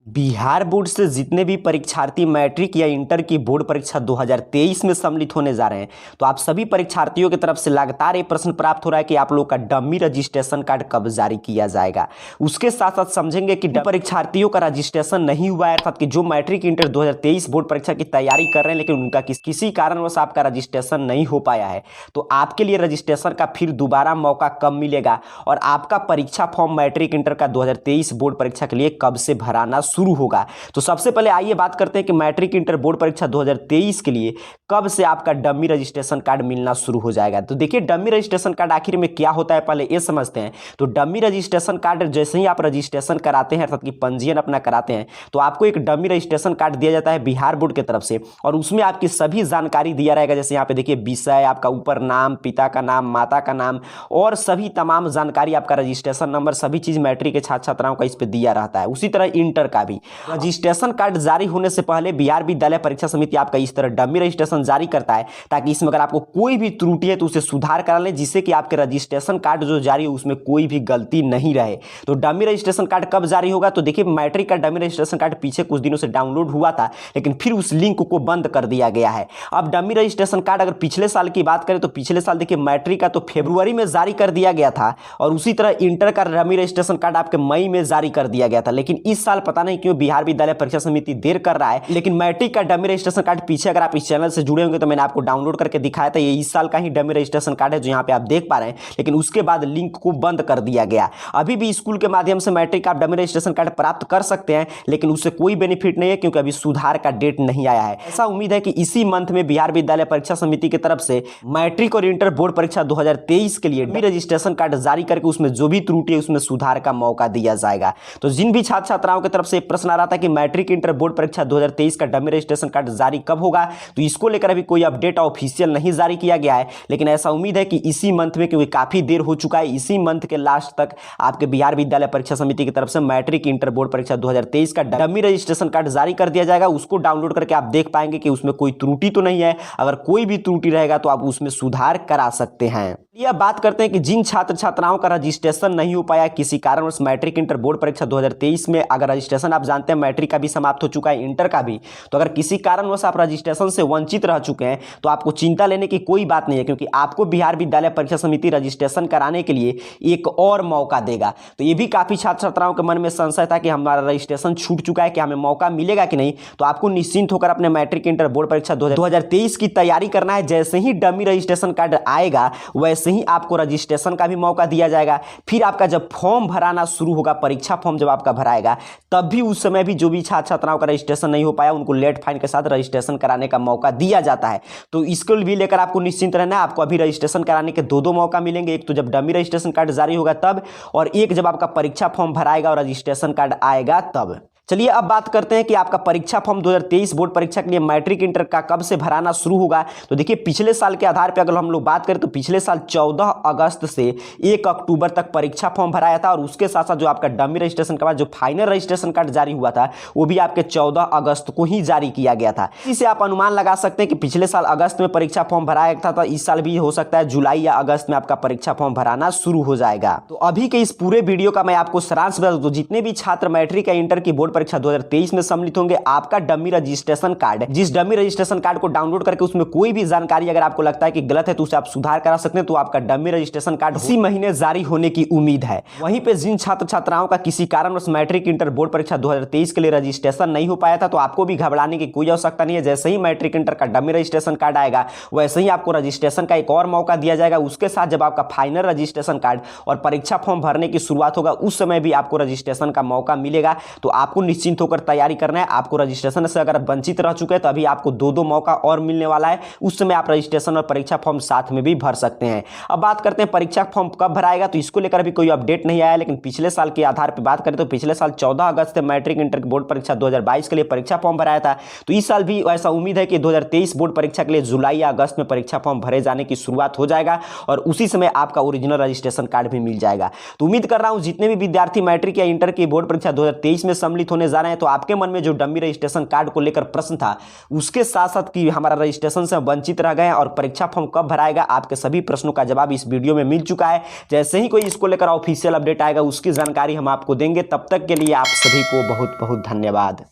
Bihar board से जितने भी परीक्षार्थी मैट्रिक या इंटर की बोर्ड परीक्षा 2023 में सम्मिलित होने जा रहे हैं, तो आप सभी परीक्षार्थियों की तरफ से लगातार ये प्रश्न प्राप्त हो रहा है कि आप लोग का डमी रजिस्ट्रेशन कार्ड कब जारी किया जाएगा। उसके साथ साथ समझेंगे कि परीक्षार्थियों का रजिस्ट्रेशन नहीं हुआ है, अर्थात कि जो मैट्रिक इंटर 2023 बोर्ड परीक्षा की तैयारी कर रहे हैं लेकिन उनका किसी कारणवश आपका रजिस्ट्रेशन नहीं हो पाया है, तो आपके लिए रजिस्ट्रेशन का फिर दोबारा मौका कब मिलेगा और आपका परीक्षा फॉर्म मैट्रिक इंटर का 2023 बोर्ड परीक्षा के लिए कब से भराना शुरू होगा। तो सबसे पहले आइए बात करते हैं कि मैट्रिक इंटर बोर्ड परीक्षा 2023 के लिए कब से आपका डमी रजिस्ट्रेशन कार्ड मिलना शुरू हो जाएगा। तो देखिए, डमी रजिस्ट्रेशन कार्ड आखिर में क्या होता है पहले ये समझते हैं। तो डमी रजिस्ट्रेशन कार्ड जैसे ही आप रजिस्ट्रेशन कराते हैं, अर्थात कि पंजीयन अपना कराते हैं, तो आपको एक डमी रजिस्ट्रेशन कार्ड दिया जाता है बिहार बोर्ड की तरफ से और उसमें आपकी सभी जानकारी दिया रहेगा। जैसे यहाँ पे देखिए, विषय, आपका ऊपर नाम, पिता का नाम, माता का नाम और सभी तमाम जानकारी, आपका रजिस्ट्रेशन नंबर, सभी चीज मैट्रिक के छात्र छात्राओं का इस पे दिया रहता है। उसी तरह इंटर का भी रजिस्ट्रेशन कार्ड जारी होने से पहले बिहार विद्यालय परीक्षा समिति आपका इस तरह डमी रजिस्ट्रेशन जारी करता है, ताकि इसमें अगर आपको कोई भी त्रुटि है तो उसे सुधार करा लें, जिससे कि आपके रजिस्ट्रेशन कार्ड जो जारी है उसमें कोई भी गलती नहीं रहे। तो डमी रजिस्ट्रेशन कार्ड कब जारी होगा? तो देखिए, मैट्रिक का डमी रजिस्ट्रेशन कार्ड पीछे कुछ दिनों से डाउनलोड हुआ था, लेकिन फिर उस लिंक को बंद कर दिया गया है। अब डमी रजिस्ट्रेशन कार्ड अगर पिछले साल की बात करें तो पिछले साल देखिए, मैट्रिक का तो फरवरी में जारी कर दिया गया था और उसी तरह इंटर का डमी रजिस्ट्रेशन कार्ड आपके मई में जारी कर दिया गया था। लेकिन इस साल पता नहीं क्यों बिहार विद्यालय परीक्षा समिति देर कर रहा है। लेकिन मैट्रिक का डमी रजिस्ट्रेशन कार्ड पीछे अगर आप इस चैनल से जुड़े होंगे तो मैंने आपको डाउनलोड करके दिखाया था, ये इस साल का ही डमी रजिस्ट्रेशन कार्ड है जो यहाँ पे आप देख पा रहे हैं। लेकिन उसके बाद लिंक को बंद कर दिया गया। अभी भी स्कूल के माध्यम से मैट्रिक का डमी रजिस्ट्रेशन कार्ड प्राप्त कर सकते हैं, लेकिन उससे कोई बेनिफिट नहीं है क्योंकि अभी सुधार का डेट नहीं आया है। ऐसा उम्मीद है कि इसी मंथ में बिहार विद्यालय परीक्षा समिति की तरफ से मैट्रिक और इंटर बोर्ड परीक्षा 2023 के लिए डमी रजिस्ट्रेशन कार्ड जारी करके उसमें जो भी त्रुटि है उसमें सुधार का मौका दिया जाएगा। तो जिन भी छात्र छात्राओं की तरफ से प्रश्न आ रहा था कि मैट्रिक इंटर बोर्ड परीक्षा 2023 का डमी रजिस्ट्रेशन कार्ड जारी कब होगा, तो इसको लेकर अभी कोई अपडेट ऑफिशियल नहीं जारी किया गया है। लेकिन ऐसा उम्मीद है कि इसी मंथ में, क्योंकि काफी देर हो चुका है, इसी मंथ के लास्ट तक आपके बिहार विद्यालय परीक्षा समिति की तरफ से मैट्रिक इंटर बोर्ड परीक्षा 2023 का डमी रजिस्ट्रेशन कार्ड जारी कर दिया जाएगा। उसको डाउनलोड करके आप देख पाएंगे कि उसमें कोई त्रुटि तो नहीं है। अगर कोई भी त्रुटि रहेगा तो आप उसमें सुधार करा सकते हैं। यह बात करते हैं कि जिन छात्र छात्राओं का रजिस्ट्रेशन नहीं हो पाया किसी कारणवश मैट्रिक इंटर बोर्ड परीक्षा 2023 में, अगर रजिस्ट्रेशन आप जानते हैं मैट्रिक का भी समाप्त हो चुका है, इंटर का भी, तो अगर किसी कारणवश आप रजिस्ट्रेशन से वंचित रह चुके हैं तो आपको चिंता लेने की कोई बात नहीं है, क्योंकि आपको बिहार विद्यालय परीक्षा समिति रजिस्ट्रेशन कराने के लिए एक और मौका देगा। तो ये भी काफी छात्र छात्राओं के मन में संशय था कि हमारा रजिस्ट्रेशन छूट चुका है, कि हमें मौका मिलेगा कि नहीं। तो आपको निश्चिंत होकर अपने मैट्रिक इंटर बोर्ड परीक्षा 2023 की तैयारी करना है। जैसे ही डमी रजिस्ट्रेशन कार्ड आएगा वैसे ही आपको रजिस्ट्रेशन का भी मौका दिया जाएगा। फिर आपका जब फॉर्म भराना शुरू होगा, परीक्षा फॉर्म जब आपका भराएगा, तब भी उस समय भी जो भी छात्र छात्राओं का रजिस्ट्रेशन नहीं हो पाया उनको लेट फाइन के साथ रजिस्ट्रेशन कराने का मौका दिया जाता है। तो इसको भी लेकर आपको निश्चिंत रहना है। आपको अभी रजिस्ट्रेशन कराने के दो मौका मिलेंगे, एक तो जब डमी रजिस्ट्रेशन कार्ड जारी होगा तब, और एक जब आपका परीक्षा फॉर्म भराएगा और रजिस्ट्रेशन कार्ड आएगा तब। चलिए अब बात करते हैं कि आपका परीक्षा फॉर्म 2023 बोर्ड परीक्षा के लिए मैट्रिक इंटर का कब से भराना शुरू होगा। तो देखिए, पिछले साल के आधार पर अगर हम लोग बात करें तो पिछले साल 14 अगस्त से 1 अक्टूबर तक परीक्षा फॉर्म भराया था और उसके साथ साथ जो आपका डमी रजिस्ट्रेशन के बाद जो फाइनल रजिस्ट्रेशन कार्ड जारी हुआ था वो भी आपके 14 अगस्त को ही जारी किया गया था। इसे आप अनुमान लगा सकते हैं कि पिछले साल अगस्त में परीक्षा फॉर्म भराया था, तो इस साल भी हो सकता है जुलाई या अगस्त में आपका परीक्षा फॉर्म भराना शुरू हो जाएगा। तो अभी के इस पूरे वीडियो का मैं आपको सारांश बता दूं, जितने भी छात्र मैट्रिक या इंटर की बोर्ड परीक्षा 2023 में सम्मिलित होंगे, आपका डमी रजिस्ट्रेशन कार्ड, जिस डमी रजिस्ट्रेशन कार्ड को डाउनलोड करके उसमें कोई भी जानकारी अगर आपको लगता है कि गलत है तो उसे आप सुधार करा सकते हैं, तो आपका डमी रजिस्ट्रेशन कार्ड इसी महीने जारी होने की उम्मीद है। वहीं पे जिन छात्र छात्राओं का किसी कारणवश मैट्रिक इंटर बोर्ड परीक्षा 2023 के लिए रजिस्ट्रेशन नहीं हो पाया था, तो आपको भी घबराने की कोई आवश्यकता नहीं है। जैसे ही मैट्रिक इंटर का डमी रजिस्ट्रेशन कार्ड आएगा वैसे ही आपको रजिस्ट्रेशन का एक और मौका दिया जाएगा। उसके साथ जब आपका फाइनल रजिस्ट्रेशन कार्ड और परीक्षा फॉर्म भरने की शुरुआत होगा, उस समय भी आपको रजिस्ट्रेशन का मौका मिलेगा। तो आपको निश्चिंत होकर तैयारी करना है। आपको रजिस्ट्रेशन से अगर वंचित रह चुके हैं तो अभी आपको दो मौका और मिलने वाला है। उस समय आप रजिस्ट्रेशन और परीक्षा फॉर्म साथ में भी भर सकते हैं। अब बात करते हैं परीक्षा फॉर्म कब भराएगा, तो इसको लेकर अभी कोई अपडेट नहीं आया, लेकिन पिछले साल के आधार पर बात करें तो पिछले साल 14 अगस्त से मैट्रिक इंटर बोर्ड परीक्षा 2022 के लिए परीक्षा फॉर्म भराया था। तो इस साल भी ऐसा उम्मीद है कि 2023 बोर्ड परीक्षा के लिए जुलाई या अगस्त में परीक्षा फॉर्म भरे जाने की शुरुआत हो जाएगा और उसी समय आपका ओरिजिनल रजिस्ट्रेशन कार्ड भी मिल जाएगा। तो उम्मीद कर रहा हूं जितने भी विद्यार्थी मैट्रिक या इंटर की बोर्ड परीक्षा 2023 में सम्मिलित होने जा रहे हैं। तो आपके मन में जो डमी रजिस्ट्रेशन कार्ड को लेकर प्रश्न था, उसके साथ साथ कि हमारा रजिस्ट्रेशन से वंचित रह गए और परीक्षा फॉर्म कब भराएगा, आपके सभी प्रश्नों का जवाब इस वीडियो में मिल चुका है। जैसे ही कोई इसको लेकर ऑफिशियल अपडेट आएगा उसकी जानकारी हम आपको देंगे। तब तक के लिए आप सभी को बहुत बहुत धन्यवाद।